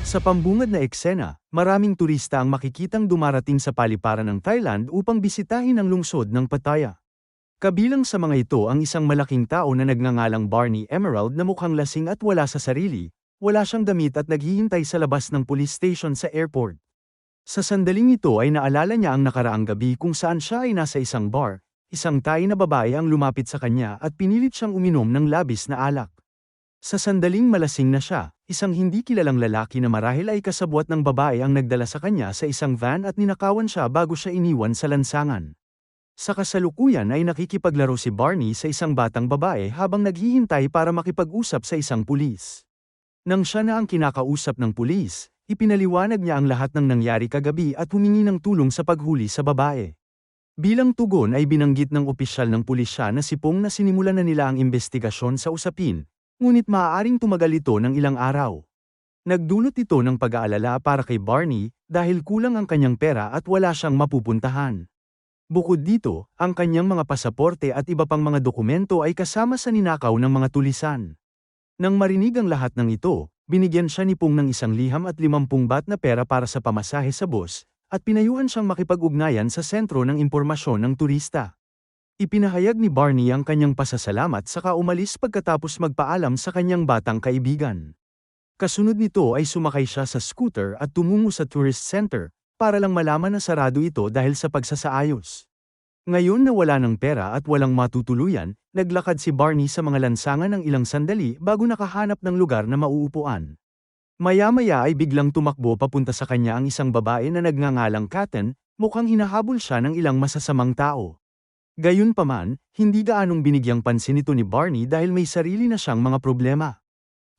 Sa pambungad na eksena, maraming turista ang makikitang dumarating sa paliparan ng Thailand upang bisitahin ang lungsod ng Pattaya. Kabilang sa mga ito ang isang malaking tao na nagngangalang Barney Emerald na mukhang lasing at wala sa sarili, wala siyang damit at naghihintay sa labas ng police station sa airport. Sa sandaling ito ay naalala niya ang nakaraang gabi kung saan siya ay nasa isang bar, isang Thai na babae ang lumapit sa kanya at pinilit siyang uminom ng labis na alak. Sa sandaling malasing na siya, isang hindi kilalang lalaki na marahil ay kasabwat ng babae ang nagdala sa kanya sa isang van at ninakawan siya bago siya iniwan sa lansangan. Sa kasalukuyan ay nakikipaglaro si Barney sa isang batang babae habang naghihintay para makipag-usap sa isang pulis. Nang siya na ang kinakausap ng pulis, ipinaliwanag niya ang lahat ng nangyari kagabi at humingi ng tulong sa paghuli sa babae. Bilang tugon ay binanggit ng opisyal ng pulisya na si Pong na sinimulan na nila ang investigasyon sa usapin, ngunit maaaring tumagal ito ng ilang araw. Nagdulot ito ng pag-aalala para kay Barney dahil kulang ang kanyang pera at wala siyang mapupuntahan. Bukod dito, ang kanyang mga pasaporte at iba pang mga dokumento ay kasama sa ninakaw ng mga tulisan. Nang marinig ang lahat ng ito, binigyan siya ni Pong ng 150 baht na pera para sa pamasahe sa bus, at pinayuhan siyang makipag-ugnayan sa sentro ng impormasyon ng turista. Ipinahayag ni Barney ang kanyang pasasalamat saka umalis pagkatapos magpaalam sa kanyang batang kaibigan. Kasunod nito ay sumakay siya sa scooter at tumungo sa tourist center, para lang malaman na sarado ito dahil sa pagsasaayos. Ngayon na wala ng pera at walang matutuluyan, naglakad si Barney sa mga lansangan ng ilang sandali bago nakahanap ng lugar na mauupuan. Maya-maya ay biglang tumakbo papunta sa kanya ang isang babae na nagngangalang Katen, mukhang hinahabol siya ng ilang masasamang tao. Gayunpaman, hindi gaanong binigyang pansin ito ni Barney dahil may sarili na siyang mga problema.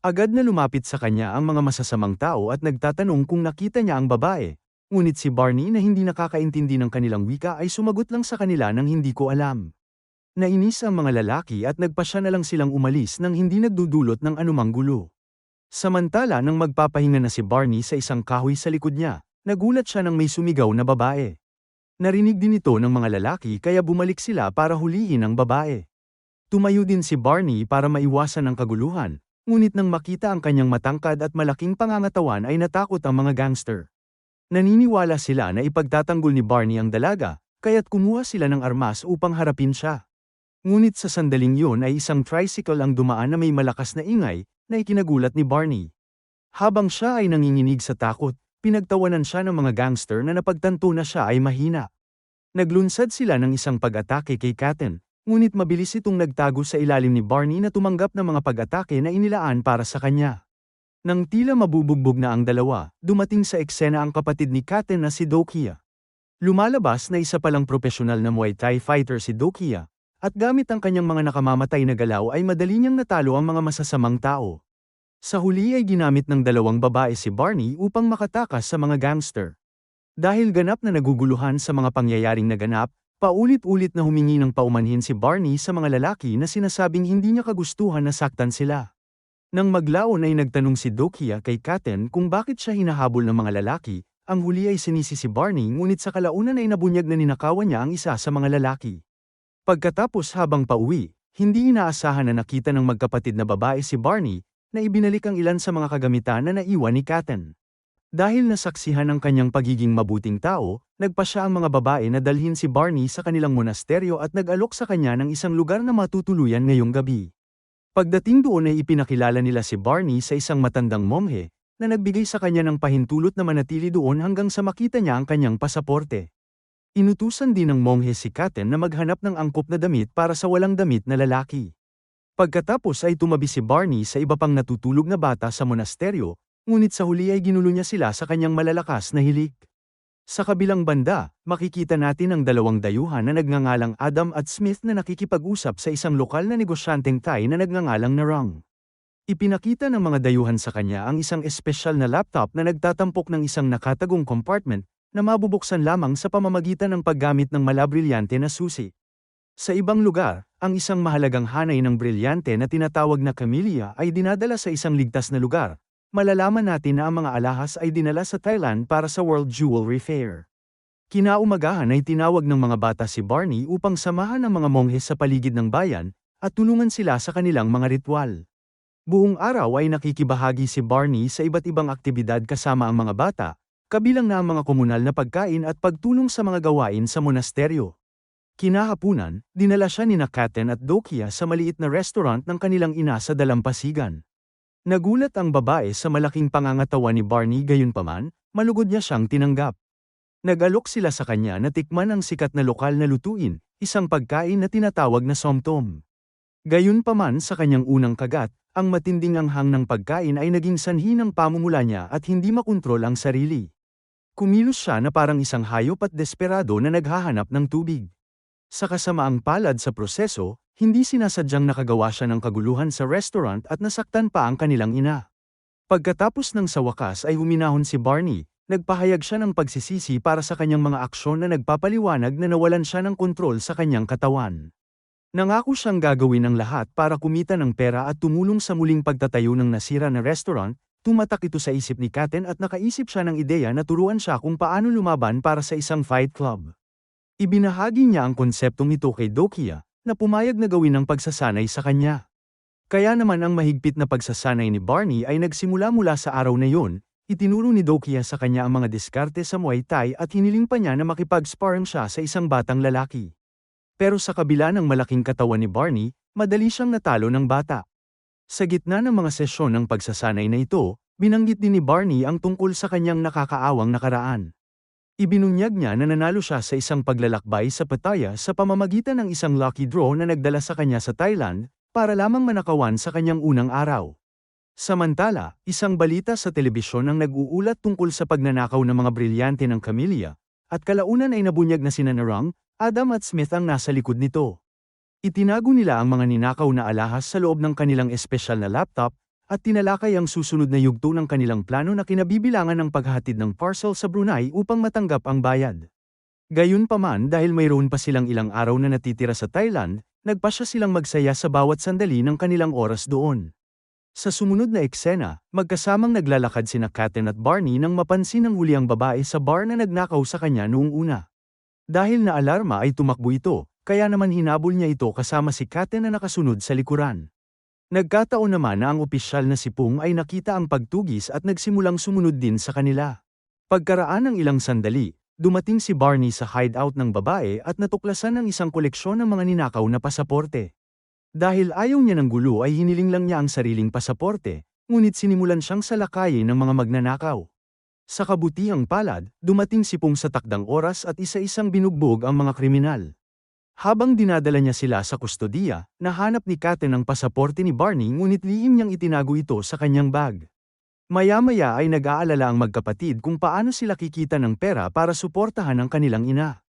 Agad na lumapit sa kanya ang mga masasamang tao at nagtatanong kung nakita niya ang babae. Ngunit si Barney na hindi nakakaintindi ng kanilang wika ay sumagot lang sa kanila ng hindi ko alam. Nainis ang mga lalaki at nagpasya na lang silang umalis nang hindi nagdudulot ng anumang gulo. Samantala nang magpapahinga na si Barney sa isang kahoy sa likod niya, nagulat siya nang may sumigaw na babae. Narinig din ito ng mga lalaki kaya bumalik sila para hulihin ang babae. Tumayo din si Barney para maiwasan ang kaguluhan, ngunit nang makita ang kanyang matangkad at malaking pangangatawan ay natakot ang mga gangster. Naniniwala sila na ipagtatanggol ni Barney ang dalaga, kaya't kumuha sila ng armas upang harapin siya. Ngunit sa sandaling yun ay isang tricycle ang dumaan na may malakas na ingay, na ikinagulat ni Barney. Habang siya ay nanginginig sa takot, pinagtawanan siya ng mga gangster na napagtanto na siya ay mahina. Naglunsad sila ng isang pag-atake kay Katen, ngunit mabilis itong nagtago sa ilalim ni Barney na tumanggap ng mga pag-atake na inilaan para sa kanya. Nang tila mabubugbog na ang dalawa, dumating sa eksena ang kapatid ni Katen na si Dokia. Lumalabas na isa palang profesional na Muay Thai fighter si Dokia, at gamit ang kanyang mga nakamamatay na galaw ay madali niyang natalo ang mga masasamang tao. Sa huli ay ginamit ng dalawang babae si Barney upang makatakas sa mga gangster. Dahil ganap na naguguluhan sa mga pangyayaring naganap, paulit-ulit na humingi ng paumanhin si Barney sa mga lalaki na sinasabing hindi niya kagustuhan na saktan sila. Nang maglaon ay nagtanong si Dokia kay Katen kung bakit siya hinahabol ng mga lalaki, ang huli ay sinisi si Barney ngunit sa kalaunan ay nabunyag na ninakawan niya ang isa sa mga lalaki. Pagkatapos habang pauwi, hindi inaasahan na nakita ng magkapatid na babae si Barney, na ibinalik ang ilan sa mga kagamitan na naiwan ni Katen. Dahil nasaksihan ang kanyang pagiging mabuting tao, nagpasya ang mga babae na dalhin si Barney sa kanilang monasteryo at nag-alok sa kanya ng isang lugar na matutuluyan ngayong gabi. Pagdating doon ay ipinakilala nila si Barney sa isang matandang momhe, na nagbigay sa kanya ng pahintulot na manatili doon hanggang sa makita niya ang kanyang pasaporte. Inutusan din ng monghe si Katen na maghanap ng angkop na damit para sa walang damit na lalaki. Pagkatapos ay tumabi si Barney sa iba pang natutulog na bata sa monasteryo, ngunit sa huli ay ginulo niya sila sa kanyang malalakas na hilik. Sa kabilang banda, makikita natin ang dalawang dayuhan na nagngangalang Adam at Smith na nakikipag-usap sa isang lokal na negosyanteng Thai na nagngangalang Narang. Ipinakita ng mga dayuhan sa kanya ang isang espesyal na laptop na nagtatampok ng isang nakatagong compartment na mabubuksan lamang sa pamamagitan ng paggamit ng malabrilyante na susi. Sa ibang lugar, ang isang mahalagang hanay ng brilyante na tinatawag na camellia ay dinadala sa isang ligtas na lugar. Malalaman natin na ang mga alahas ay dinala sa Thailand para sa World Jewelry Fair. Kinaumagahan ay tinawag ng mga bata si Barney upang samahan ang mga monghe sa paligid ng bayan, at tulungan sila sa kanilang mga ritual. Buong araw ay nakikibahagi si Barney sa iba't ibang aktibidad kasama ang mga bata, kabilang na ang mga komunal na pagkain at pagtulong sa mga gawain sa monasteryo. Kinahapunan, dinala siya ni Katen at Dokia sa maliit na restaurant ng kanilang ina sa dalampasigan. Nagulat ang babae sa malaking pangangatawan ni Barney, gayunpaman, malugod niya siyang tinanggap. Nag-alok sila sa kanya na tikman ang sikat na lokal na lutuin, isang pagkain na tinatawag na somtom. Gayunpaman, sa kanyang unang kagat, ang matinding anghang ng pagkain ay naging sanhi ng pamumula niya at hindi makontrol ang sarili. Kumilos siya na parang isang hayop at desperado na naghahanap ng tubig. Sa kasamaang palad sa proseso, hindi sinasadyang nakagawa siya ng kaguluhan sa restaurant at nasaktan pa ang kanilang ina. Pagkatapos ng sa wakas ay huminahon si Barney, nagpahayag siya ng pagsisisi para sa kanyang mga aksyon na nagpapaliwanag na nawalan siya ng kontrol sa kanyang katawan. Nangako siyang gagawin ang lahat para kumita ng pera at tumulong sa muling pagtatayo ng nasira na restaurant. Tumatak ito sa isip ni Katen at nakaisip siya ng ideya na turuan siya kung paano lumaban para sa isang fight club. Ibinahagi niya ang konseptong ito kay Dokia, na pumayag na gawin ang pagsasanay sa kanya. Kaya naman ang mahigpit na pagsasanay ni Barney ay nagsimula mula sa araw na yun. Itinuro ni Dokia sa kanya ang mga diskarte sa Muay Thai at hiniling pa niya na makipag-sparring siya sa isang batang lalaki. Pero sa kabila ng malaking katawan ni Barney, madali siyang natalo ng bata. Sa gitna ng mga sesyon ng pagsasanay na ito, binanggit din ni Barney ang tungkol sa kanyang nakakaawang nakaraan. Ibinunyag niya na nanalo siya sa isang paglalakbay sa Pattaya sa pamamagitan ng isang lucky draw na nagdala sa kanya sa Thailand, para lamang manakawan sa kanyang unang araw. Samantala, isang balita sa telebisyon ang nag-uulat tungkol sa pagnanakaw ng mga brilyante ng Camellia, at kalaunan ay nabunyag na sina Narang, Adam at Smith ang nasa likod nito. Itinago nila ang mga ninakaw na alahas sa loob ng kanilang espesyal na laptop, at tinalakay ang susunod na yugto ng kanilang plano na kinabibilangan ng paghahatid ng parcel sa Brunei upang matanggap ang bayad. Gayunpaman, dahil mayroon pa silang ilang araw na natitira sa Thailand, nagpasya silang magsaya sa bawat sandali ng kanilang oras doon. Sa sumunod na eksena, magkasamang naglalakad sina Katen at Barney nang mapansin ng huli ang babae sa bar na nagnakaw sa kanya noong una. Dahil na alarma ay tumakbo ito, kaya naman hinabol niya ito kasama si Katen na nakasunod sa likuran. Nagkataon naman na ang opisyal na si Pung ay nakita ang pagtugis at nagsimulang sumunod din sa kanila. Pagkaraan ng ilang sandali, dumating si Barney sa hideout ng babae at natuklasan ng isang koleksyon ng mga ninakaw na pasaporte. Dahil ayaw niya ng gulo ay hiniling lang niya ang sariling pasaporte, ngunit sinimulan siyang salakayin ng mga magnanakaw. Sa kabutihang palad, dumating si Pung sa takdang oras at isa-isang binugbog ang mga kriminal. Habang dinadala niya sila sa kustodiya, nahanap ni Katen ang pasaporte ni Barney ngunit lihim niyang itinago ito sa kanyang bag. Maya-maya ay nag-aalala ang magkapatid kung paano sila kikita ng pera para suportahan ang kanilang ina.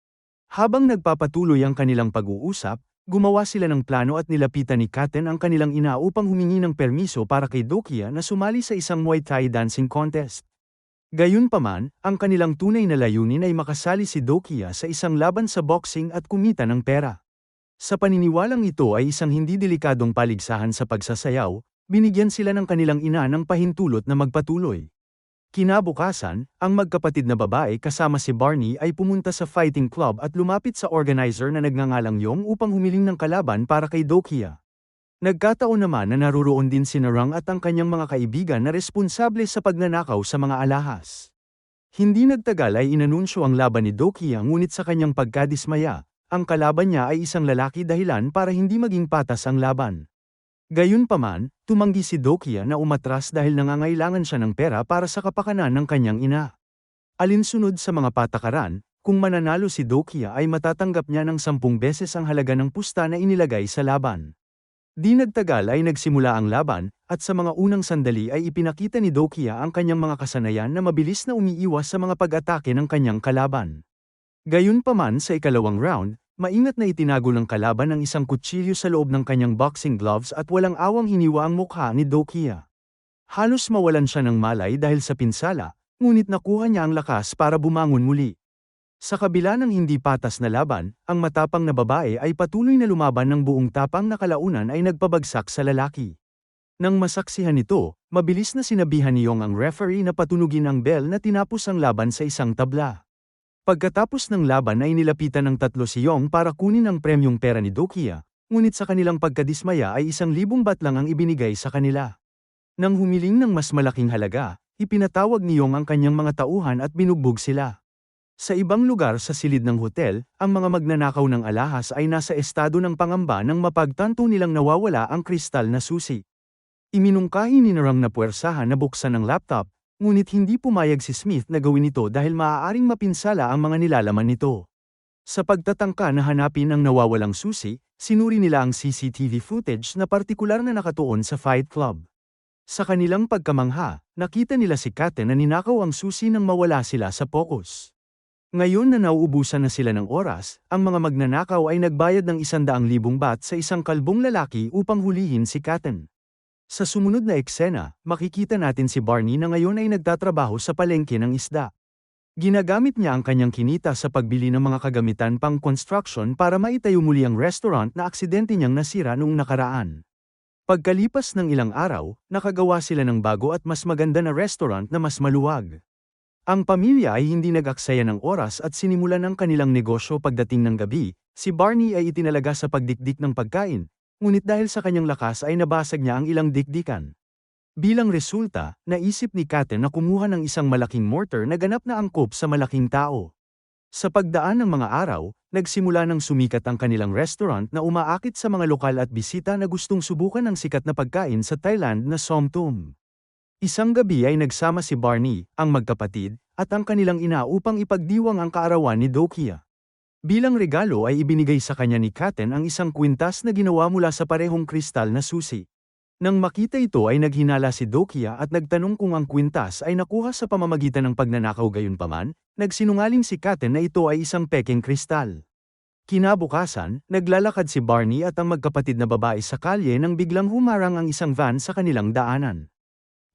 Habang nagpapatuloy ang kanilang pag-uusap, gumawa sila ng plano at nilapitan ni Katen ang kanilang ina upang humingi ng permiso para kay Dokia na sumali sa isang Muay Thai dancing contest. Gayunpaman, ang kanilang tunay na layunin ay makasali si Dokia sa isang laban sa boxing at kumita ng pera. Sa paniniwalang ito ay isang hindi delikadong paligsahan sa pagsasayaw, binigyan sila ng kanilang ina ng pahintulot na magpatuloy. Kinabukasan, ang magkapatid na babae kasama si Barney ay pumunta sa fighting club at lumapit sa organizer na nagngangalang Yong upang humiling ng kalaban para kay Dokia. Nagkataon naman na naruroon din si Narang at ang kanyang mga kaibigan na responsable sa pagnanakaw sa mga alahas. Hindi nagtagal ay inanunsyo ang laban ni Dokia ngunit sa kanyang pagkadismaya, ang kalaban niya ay isang lalaki dahilan para hindi maging patas ang laban. Gayunpaman, tumanggi si Dokia na umatras dahil nangangailangan siya ng pera para sa kapakanan ng kanyang ina. Alinsunod sa mga patakaran, kung mananalo si Dokia ay matatanggap niya ng 10 beses ang halaga ng pusta na inilagay sa laban. Di nagtagal ay nagsimula ang laban, at sa mga unang sandali ay ipinakita ni Dokia ang kanyang mga kasanayan na mabilis na umiiwas sa mga pag-atake ng kanyang kalaban. Gayunpaman sa ikalawang round, maingat na itinago ng kalaban ang isang kutsilyo sa loob ng kanyang boxing gloves at walang awang hiniwa ang mukha ni Dokia. Halos mawalan siya ng malay dahil sa pinsala, ngunit nakuha niya ang lakas para bumangon muli. Sa kabila ng hindi patas na laban, ang matapang na babae ay patuloy na lumaban ng buong tapang na kalaunan ay nagpabagsak sa lalaki. Nang masaksihan ito, mabilis na sinabihan ni Yong ang referee na patunugin ang bell na tinapos ang laban sa isang tabla. Pagkatapos ng laban ay nilapitan ng 3 si Yong para kunin ang premyong pera ni Dokia, ngunit sa kanilang pagkadismaya ay 1,000 baht lang ang ibinigay sa kanila. Nang humiling ng mas malaking halaga, ipinatawag ni Yong ang kanyang mga tauhan at binugbog sila. Sa ibang lugar sa silid ng hotel, ang mga magnanakaw ng alahas ay nasa estado ng pangamba nang mapagtanto nilang nawawala ang kristal na susi. Iminungkahi ni Narang na puwersahan na buksan ang laptop, ngunit hindi pumayag si Smith na gawin ito dahil maaaring mapinsala ang mga nilalaman nito. Sa pagtatangka na hanapin ang nawawalang susi, sinuri nila ang CCTV footage na partikular na nakatuon sa Fight Club. Sa kanilang pagkamangha, nakita nila si Kate na ninakaw ang susi nang mawala sila sa focus. Ngayon na nauubusan na sila ng oras, ang mga magnanakaw ay nagbayad ng 100,000 baht sa isang kalbong lalaki upang hulihin si Katen. Sa sumunod na eksena, makikita natin si Barney na ngayon ay nagtatrabaho sa palengke ng isda. Ginagamit niya ang kanyang kinita sa pagbili ng mga kagamitan pang construction para maitayo muli ang restaurant na aksidente niyang nasira noong nakaraan. Pagkalipas ng ilang araw, nakagawa sila ng bago at mas maganda na restaurant na mas maluwag. Ang pamilya ay hindi nag-aksaya ng oras at sinimulan ang kanilang negosyo pagdating ng gabi. Si Barney ay itinalaga sa pagdikdik ng pagkain, ngunit dahil sa kanyang lakas ay nabasag niya ang ilang dikdikan. Bilang resulta, naisip ni Kate na kumuha ng isang malaking mortar na ganap na angkop sa malaking tao. Sa pagdaan ng mga araw, nagsimula ng sumikat ang kanilang restaurant na umaakit sa mga lokal at bisita na gustong subukan ng sikat na pagkain sa Thailand na Somtum. Isang gabi ay nagsama si Barney, ang magkapatid, at ang kanilang ina upang ipagdiwang ang kaarawan ni Dokia. Bilang regalo ay ibinigay sa kanya ni Katen ang isang kwintas na ginawa mula sa parehong kristal na susi. Nang makita ito ay naghinala si Dokia at nagtanong kung ang kwintas ay nakuha sa pamamagitan ng pagnanakaw gayunpaman, nagsinungaling si Katen na ito ay isang pekeng kristal. Kinabukasan, naglalakad si Barney at ang magkapatid na babae sa kalye nang biglang humarang ang isang van sa kanilang daanan.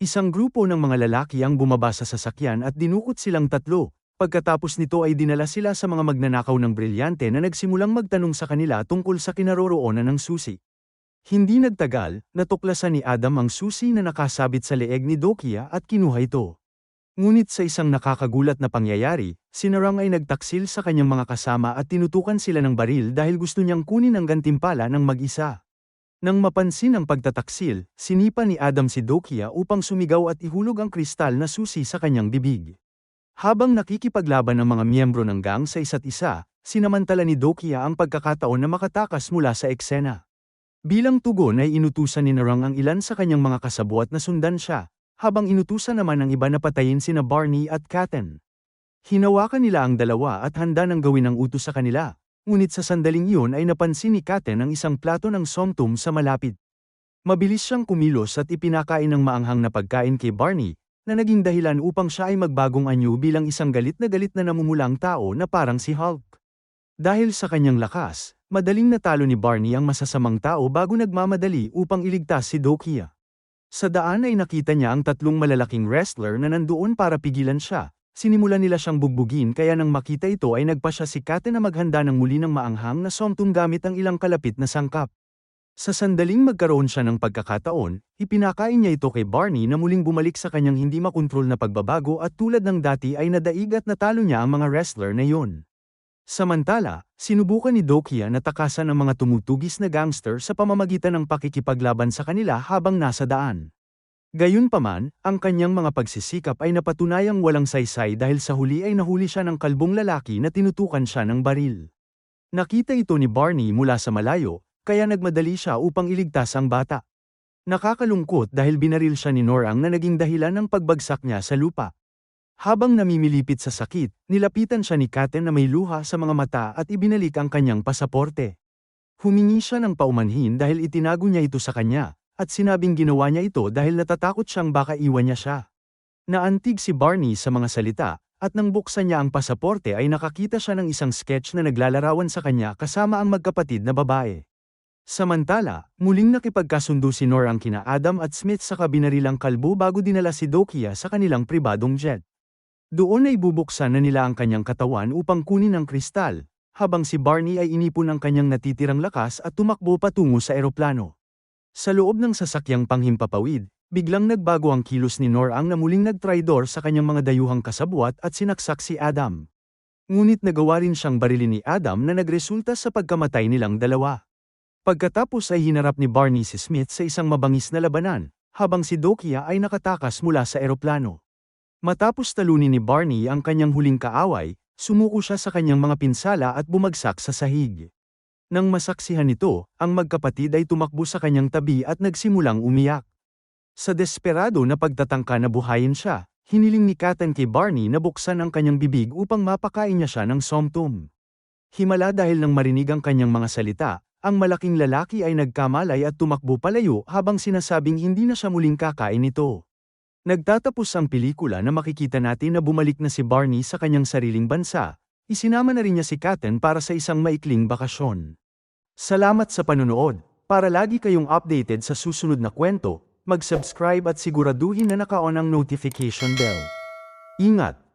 Isang grupo ng mga lalaki ang bumaba sa sasakyan at dinukot silang tatlo. Pagkatapos nito ay dinala sila sa mga magnanakaw ng brilyante na nagsimulang magtanong sa kanila tungkol sa kinaroroonan ng susi. Hindi nagtagal, natuklasan ni Adam ang susi na nakasabit sa leeg ni Dokia at kinuha ito. Ngunit sa isang nakakagulat na pangyayari, si Narang ay nagtaksil sa kanyang mga kasama at tinutukan sila ng baril dahil gusto niyang kunin ang gantimpala ng mag-isa. Nang mapansin ang pagtataksil, sinipa ni Adam si Dokia upang sumigaw at ihulog ang kristal na susi sa kanyang bibig. Habang nakikipaglaban ang mga miyembro ng gang sa isa't isa, sinamantala ni Dokia ang pagkakataon na makatakas mula sa eksena. Bilang tugon ay inutusan ni Narang ang ilan sa kanyang mga kasabwat na sundan siya, habang inutusan naman ang iba na patayin sina Barney at Katen. Hinawakan nila ang dalawa at handa nang gawin ang utos sa kanila. Ngunit sa sandaling iyon ay napansin ni Katen ang isang plato ng somtum sa malapit. Mabilis siyang kumilos at ipinakain ng maanghang na pagkain kay Barney, na naging dahilan upang siya ay magbagong anyo bilang isang galit na namumulang tao na parang si Hulk. Dahil sa kanyang lakas, madaling natalo ni Barney ang masasamang tao bago nagmamadali upang iligtas si Dokia. Sa daan ay nakita niya ang tatlong malalaking wrestler na nandoon para pigilan siya. Sinimulan nila siyang bugbugin kaya nang makita ito ay nagpasya si Kate na maghanda ng muli ng maanghang na somtum gamit ang ilang kalapit na sangkap. Sa sandaling magkaroon siya ng pagkakataon, ipinakain niya ito kay Barney na muling bumalik sa kanyang hindi makontrol na pagbabago at tulad ng dati ay nadaig at natalo niya ang mga wrestler na iyon. Samantala, sinubukan ni Dokia na takasan ang mga tumutugis na gangster sa pamamagitan ng pakikipaglaban sa kanila habang nasa daan. Gayunpaman, ang kanyang mga pagsisikap ay napatunayang walang saysay dahil sa huli ay nahuli siya ng kalbong lalaki na tinutukan siya ng baril. Nakita ito ni Barney mula sa malayo, kaya nagmadali siya upang iligtas ang bata. Nakakalungkot dahil binaril siya ni Norang na naging dahilan ng pagbagsak niya sa lupa. Habang namimilipit sa sakit, nilapitan siya ni Katen na may luha sa mga mata at ibinalik ang kanyang pasaporte. Humingi siya ng paumanhin dahil itinago niya ito sa kanya. At sinabing ginawa niya ito dahil natatakot siyang baka iwan niya siya. Naantig si Barney sa mga salita, at nang buksan niya ang pasaporte ay nakakita siya ng isang sketch na naglalarawan sa kanya kasama ang magkapatid na babae. Samantala, muling nakipagkasundo si Norang kina Adam at Smith sa kabinarilang kalbo bago dinala si Dokia sa kanilang pribadong jet. Doon ay bubuksan na nila ang kanyang katawan upang kunin ang kristal, habang si Barney ay inipon ang kanyang natitirang lakas at tumakbo patungo sa eroplano. Sa loob ng sasakyang panghimpapawid, biglang nagbago ang kilos ni Norang na muling nagtraidor sa kanyang mga dayuhang kasabwat at sinaksak si Adam. Ngunit nagawa rin siyang barilin ni Adam na nagresulta sa pagkamatay nilang dalawa. Pagkatapos ay hinarap ni Barney si Smith sa isang mabangis na labanan, habang si Dokia ay nakatakas mula sa eroplano. Matapos talunin ni Barney ang kanyang huling kaaway, sumuko siya sa kanyang mga pinsala at bumagsak sa sahig. Nang masaksihan nito, ang magkapatid ay tumakbo sa kanyang tabi at nagsimulang umiyak. Sa desperado na pagtatangka na buhayin siya, hiniling ni Katen kay Barney na buksan ang kanyang bibig upang mapakain niya siya ng somtum. Himala dahil nang marinig ang kanyang mga salita, ang malaking lalaki ay nagkamalay at tumakbo palayo habang sinasabing hindi na siya muling kakain nito. Nagtatapos ang pelikula na makikita natin na bumalik na si Barney sa kanyang sariling bansa. Isinama na rin niya si Katen para sa isang maikling bakasyon. Salamat sa panunood. Para lagi kayong updated sa susunod na kwento, mag-subscribe at siguraduhin na naka-on ang notification bell. Ingat!